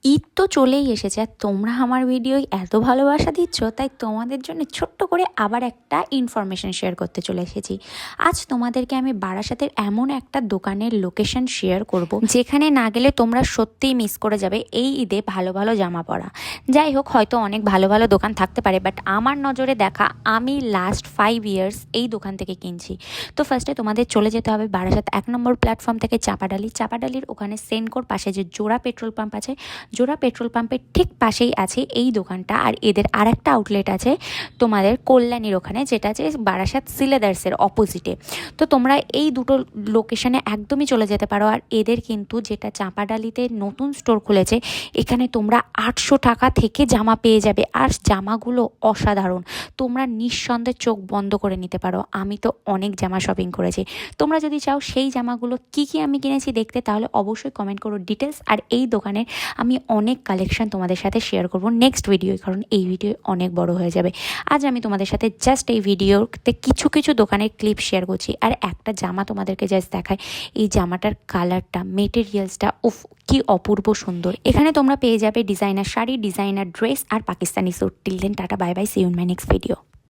ঈদ তো চলেই এসেছে আর তোমরা আমার ভিডিও এত ভালোবাসা দিচ্ছ, তাই তোমাদের জন্য ছোট্ট করে আবার একটা ইনফরমেশন শেয়ার করতে চলে এসেছি। আজ তোমাদেরকে আমি বারাসাতের এমন একটা দোকানের লোকেশন শেয়ার করব, যেখানে না গেলে তোমরা সত্যিই মিস করে যাবে এই ঈদে ভালো ভালো জামা পরা। যাই হোক, হয়তো অনেক ভালো ভালো দোকান থাকতে পারে, বাট আমার নজরে দেখা আমি লাস্ট 5 ইয়ার্স এই দোকান থেকে কিনছি। তো ফার্স্টে তোমাদের চলে যেতে হবে বারাসাত 1 নম্বর প্ল্যাটফর্ম থেকে চাপাডালির ওখানে সেনকোর পাশে যে জোড়া পেট্রোল পাম্প আছে, জোড়া পেট্রোল পাম্পের ঠিক পাশেই আছে এই দোকানটা। আর এদের আরেকটা আউটলেট আছে তোমাদের কল্যাণীর ওখানে, যেটা আছে বারাসাত সিলেদার্সের অপোজিটে। তো তোমরা এই দুটো লোকেশনে একদমই চলে যেতে পারো। আর এদের কিন্তু যেটা চাঁপাডালিতে নতুন স্টোর খুলেছে, এখানে তোমরা 800 টাকা থেকে জামা পেয়ে যাবে। আর জামাগুলো অসাধারণ, তোমরা নিঃসন্দেহে চোখ বন্ধ করে নিতে পারো। আমি তো অনেক জামা শপিং করেছি। তোমরা যদি চাও সেই জামাগুলো কি কি আমি কিনেছি দেখতে, তাহলে অবশ্যই কমেন্ট করো ডিটেলস। আর এই দোকানের আমি অনেক কালেকশন তোমাদের সাথে শেয়ার করব নেক্সট ভিডিওয়, কারণ এই ভিডিও অনেক বড় হয়ে যাবে। আজ আমি তোমাদের সাথে জাস্ট এই ভিডিওতে কিছু কিছু দোকানের ক্লিপ শেয়ার করছি। আর একটা জামা তোমাদেরকে জাস্ট দেখায়, এই জামাটার কালারটা, মেটেরিয়ালসটা, উফ কি অপূর্ব সুন্দর। এখানে তোমরা পেয়ে যাবে ডিজাইনার শাড়ি, ডিজাইনার ড্রেস আর Pakistani suit. Till then, tata, bye bye, see you in my next video.